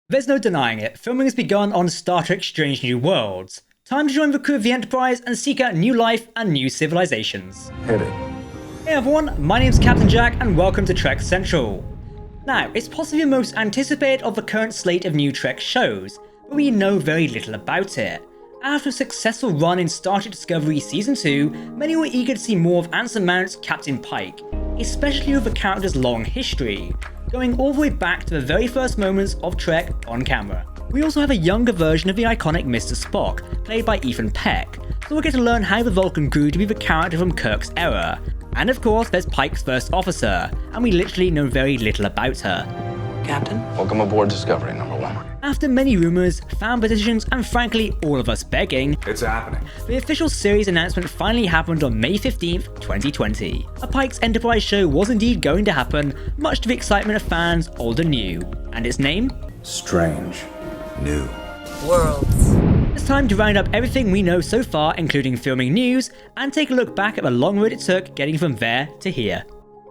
There's no denying it, filming has begun on Star Trek Strange New Worlds. Time to join the crew of the Enterprise and seek out new life and new civilizations. Hit it. Hey everyone, my name's Captain Jack and welcome to Trek Central. Now, it's possibly the most anticipated of the current slate of new Trek shows, but we know very little about it. After a successful run in Star Trek Discovery Season 2, many were eager to see more of Anson Mount's Captain Pike, especially with the character's long history, going all the way back to the very first moments of Trek on camera. We also have a younger version of the iconic Mr. Spock, played by Ethan Peck, so we'll get to learn how the Vulcan grew to be the character from Kirk's era. And of course there's Pike's first officer, and we literally know very little about her. Captain? Welcome aboard Discovery, number 1. After many rumours, fan petitions, and frankly all of us begging, It's happening. the official series announcement finally happened on May 15th, 2020. A Pike's Enterprise show was indeed going to happen, much to the excitement of fans old and new. And its name? Strange. New. Worlds. It's time to round up everything we know so far, including filming news, and take a look back at the long road it took getting from there to here.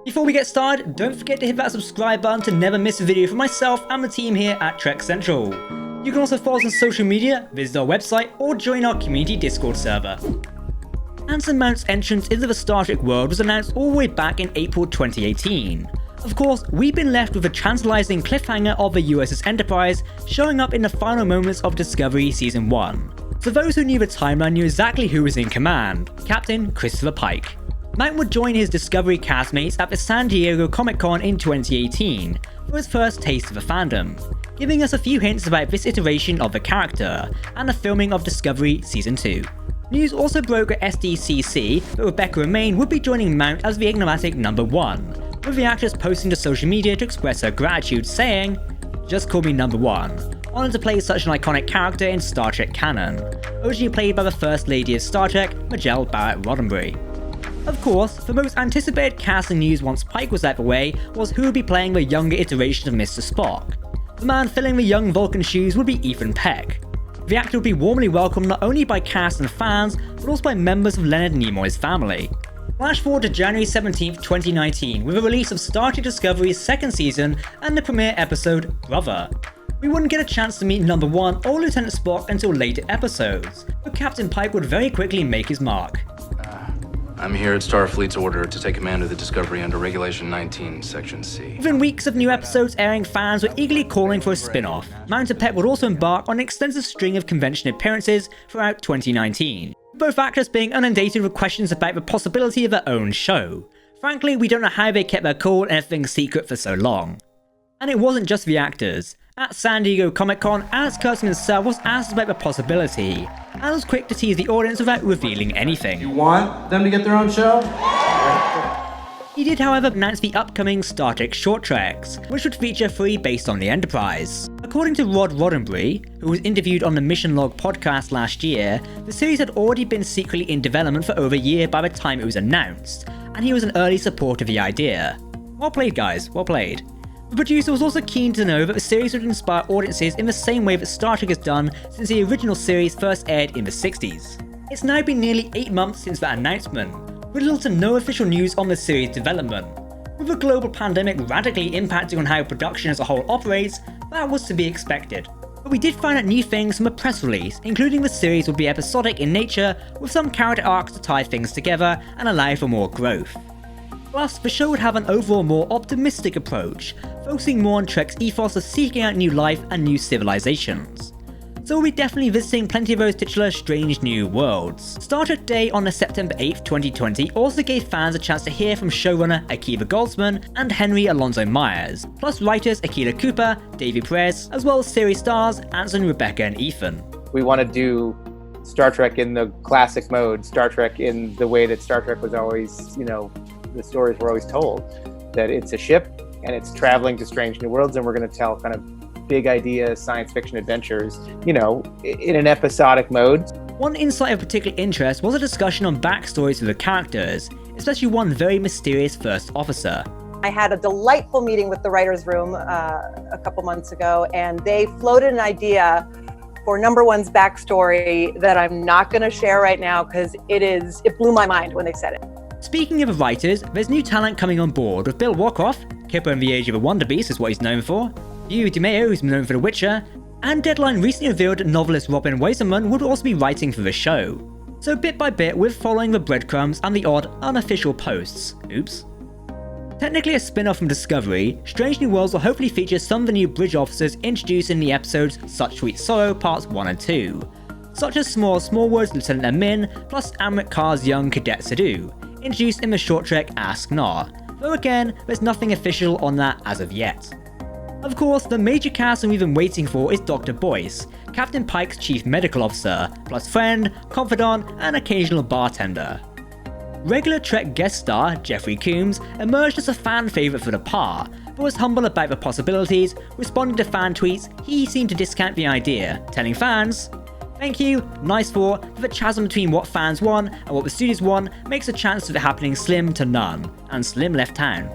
Before we get started, don't forget to hit that subscribe button to never miss a video from myself and the team here at Trek Central. You can also follow us on social media, visit our website, or join our community Discord server. Anson Mount's entrance into the Star Trek world was announced all the way back in April 2018. Of course, we've been left with a tantalizing cliffhanger of the USS Enterprise showing up in the final moments of Discovery Season 1. So those who knew the timeline knew exactly who was in command: Captain Christopher Pike. Mount would join his Discovery castmates at the San Diego Comic-Con in 2018 for his first taste of the fandom, giving us a few hints about this iteration of the character and the filming of Discovery Season 2. News also broke at SDCC that Rebecca Romaine would be joining Mount as the enigmatic number 1, with the actress posting to social media to express her gratitude, saying, "Just call me number 1. Honored to play such an iconic character in Star Trek canon, originally played by the First Lady of Star Trek, Majel Barrett Roddenberry." Of course, the most anticipated casting news once Pike was out the way was who would be playing the younger iteration of Mr. Spock. The man filling the young Vulcan shoes would be Ethan Peck. The actor would be warmly welcomed not only by cast and fans, but also by members of Leonard Nimoy's family. Flash forward to January 17th, 2019, with the release of Star Trek Discovery's second season and the premiere episode, Brother. We wouldn't get a chance to meet number 1 or Lieutenant Spock until later episodes, but Captain Pike would very quickly make his mark. I'm here at Starfleet's order to take command of the Discovery under Regulation 19, Section C. Within weeks of new episodes airing, fans were eagerly calling for a spin-off. Mount and Peck would also embark on an extensive string of convention appearances throughout 2019, both actors being inundated with questions about the possibility of their own show. Frankly, we don't know how they kept their cool and everything secret for so long. And it wasn't just the actors. At San Diego Comic-Con, Alex Kurtzman himself was asked about the possibility, and was quick to tease the audience without revealing anything. You want them to get their own show? He did, however, announce the upcoming Star Trek short treks, which would feature 3 based on the Enterprise. According to Rod Roddenberry, who was interviewed on the Mission Log podcast last year, the series had already been secretly in development for over a year by the time it was announced, and he was an early supporter of the idea. Well played, guys, well played. The producer was also keen to know that the series would inspire audiences in the same way that Star Trek has done since the original series first aired in the 60s. It's now been nearly 8 months since that announcement, with little to no official news on the series' development. With the global pandemic radically impacting on how production as a whole operates, that was to be expected. But we did find out new things from a press release, including the series would be episodic in nature, with some character arcs to tie things together and allow for more growth. Plus, the show would have an overall more optimistic approach, focusing more on Trek's ethos of seeking out new life and new civilizations. So we'll be definitely visiting plenty of those titular Strange New Worlds. Star Trek Day on September 8th, 2020 also gave fans a chance to hear from showrunner Akiva Goldsman and Henry Alonso Myers, plus writers Akila Cooper, David Perez, as well as series stars Anson, Rebecca, and Ethan. We want to do Star Trek in the classic mode, Star Trek in the way that Star Trek was always, the stories were always told, that it's a ship and it's traveling to strange new worlds, and we're going to tell kind of big idea science fiction adventures, in an episodic mode. One insight of particular interest was a discussion on backstories of the characters, especially one very mysterious first officer. I had a delightful meeting with the writer's room a couple months ago, and they floated an idea for number 1's backstory that I'm not going to share right now because it blew my mind when they said it. Speaking of writers, there's new talent coming on board with Bill Warcroft, Kipper in the Age of the Wonder Beast is what he's known for, Hugh DeMayo, who's known for The Witcher, and Deadline recently revealed that novelist Robin Weisserman would also be writing for the show. So bit by bit, we're following the breadcrumbs and the odd unofficial posts. Oops. Technically a spin-off from Discovery, Strange New Worlds will hopefully feature some of the new bridge officers introduced in the episodes Such Sweet Sorrow Parts 1 and 2, such as Smallwood's Lieutenant Amin, plus Amrit Kaur's young Cadet Sadu, introduced in the short trek Ask Nar, though again, there's nothing official on that as of yet. Of course, the major casting we've been waiting for is Dr. Boyce, Captain Pike's chief medical officer, plus friend, confidant, and occasional bartender. Regular Trek guest star Jeffrey Combs emerged as a fan favourite for the part, but was humble about the possibilities, responding to fan tweets he seemed to discount the idea, telling fans, "Thank you, nice thought, but the chasm between what fans want and what the studios want makes the chance of it happening slim to none," and Slim left town.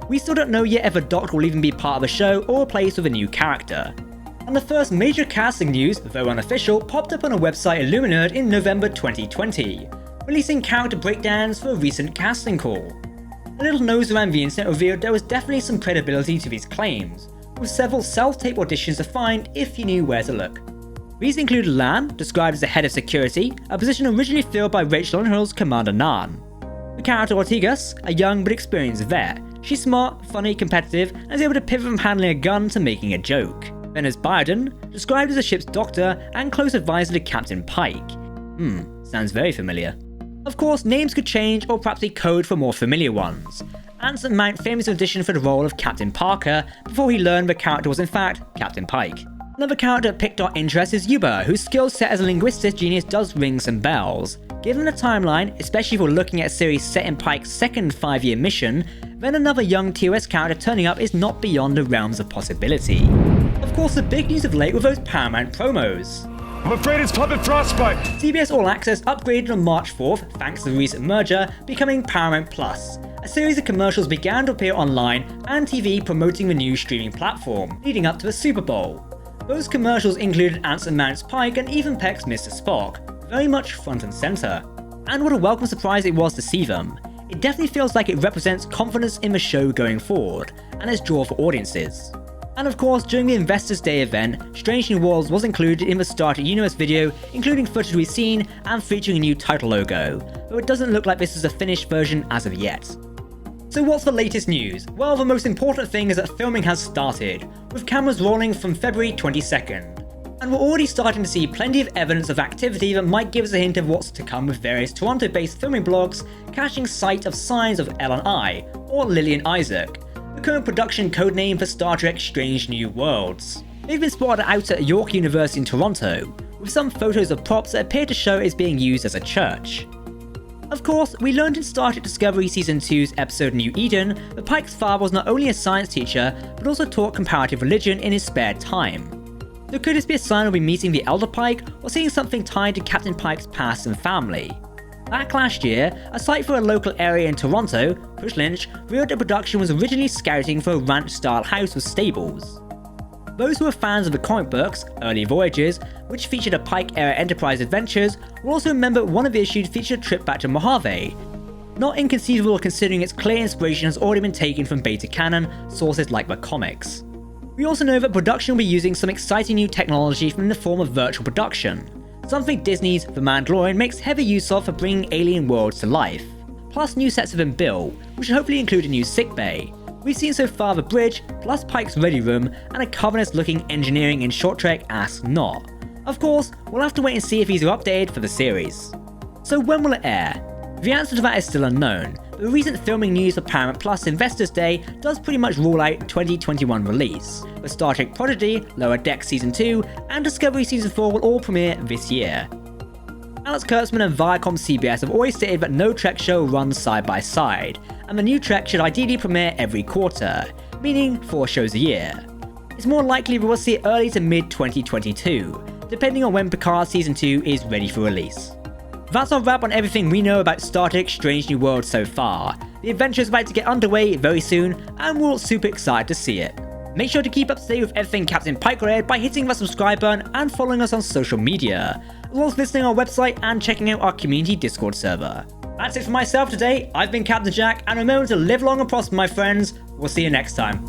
We still don't know yet if the Doctor will even be part of the show or replaced with a new character. And the first major casting news, though unofficial, popped up on a website Illuminerd in November 2020, releasing character breakdowns for a recent casting call. A little nose around the internet revealed there was definitely some credibility to these claims, with several self-tape auditions to find if you knew where to look. These included Lan, described as the head of security, a position originally filled by Rachel Hill's Commander Nan. The character Ortigas, a young but experienced vet. She's smart, funny, competitive, and is able to pivot from handling a gun to making a joke. Then there's Bioden, described as the ship's doctor and close advisor to Captain Pike. Sounds very familiar. Of course, names could change or perhaps be code for more familiar ones. Anson Mount famously auditioned for the role of Captain Parker before he learned the character was in fact Captain Pike. Another character that piqued our interest is Yuba, whose skill set as a linguistic genius does ring some bells. Given the timeline, especially if we're looking at a series set in Pike's second 5-year mission, then another young TOS character turning up is not beyond the realms of possibility. Of course, the big news of late were those Paramount promos. I'm afraid it's Puppet Frostbite! CBS All Access upgraded on March 4th thanks to the recent merger, becoming Paramount Plus. A series of commercials began to appear online and TV promoting the new streaming platform, leading up to the Super Bowl. Those commercials included Anson Mount's Pike and Even Peck's Mr. Spock, very much front and centre. And what a welcome surprise it was to see them. It definitely feels like it represents confidence in the show going forward, and its draw for audiences. And of course, during the Investors Day event, Strange New Worlds was included in the Star Trek Universe video, including footage we've seen and featuring a new title logo, though it doesn't look like this is a finished version as of yet. So what's the latest news? Well, the most important thing is that filming has started, with cameras rolling from February 22nd. And we're already starting to see plenty of evidence of activity that might give us a hint of what's to come, with various Toronto-based filming blogs catching sight of signs of L&I, or Lillian Isaac, the current production codename for Star Trek Strange New Worlds. They've been spotted out at York University in Toronto, with some photos of props that appear to show it's being used as a church. Of course, we learned in Star Trek Discovery Season 2's episode New Eden that Pike's father was not only a science teacher, but also taught comparative religion in his spare time. So could this be a sign of we meeting the Elder Pike, or seeing something tied to Captain Pike's past and family? Back last year, a site for a local area in Toronto, Push Lynch, revealed that production was originally scouting for a ranch-style house with stables. Those who are fans of the comic books, Early Voyages, which featured a Pike-era Enterprise adventures, will also remember one of the issues featured a trip back to Mojave. Not inconceivable considering its clear inspiration has already been taken from beta canon sources like the comics. We also know that production will be using some exciting new technology in the form of virtual production, something Disney's The Mandalorian makes heavy use of for bringing alien worlds to life. Plus new sets have been built, which should hopefully include a new sickbay. We've seen so far the bridge, plus Pike's ready room, and a Covenant looking engineering in short trek Ask Not. Of course, we'll have to wait and see if these are updated for the series. So when will it air? The answer to that is still unknown, but the recent filming news for Paramount Plus Investors Day does pretty much rule out 2021 release, but Star Trek Prodigy, Lower Decks Season 2, and Discovery Season 4 will all premiere this year. Alex Kurtzman and Viacom CBS have always stated that no Trek show runs side by side, and the new Trek should ideally premiere every quarter, meaning 4 shows a year. It's more likely we will see it early to mid 2022, depending on when Picard Season 2 is ready for release. That's our wrap on everything we know about Star Trek Strange New Worlds so far. The adventure is about to get underway very soon, and we're all super excited to see it. Make sure to keep up to date with everything Captain Pike related by hitting that subscribe button and following us on social media, as well as visiting our website and checking out our community Discord server. That's it for myself today. I've been Captain Jack, and remember to live long and prosper, my friends. We'll see you next time.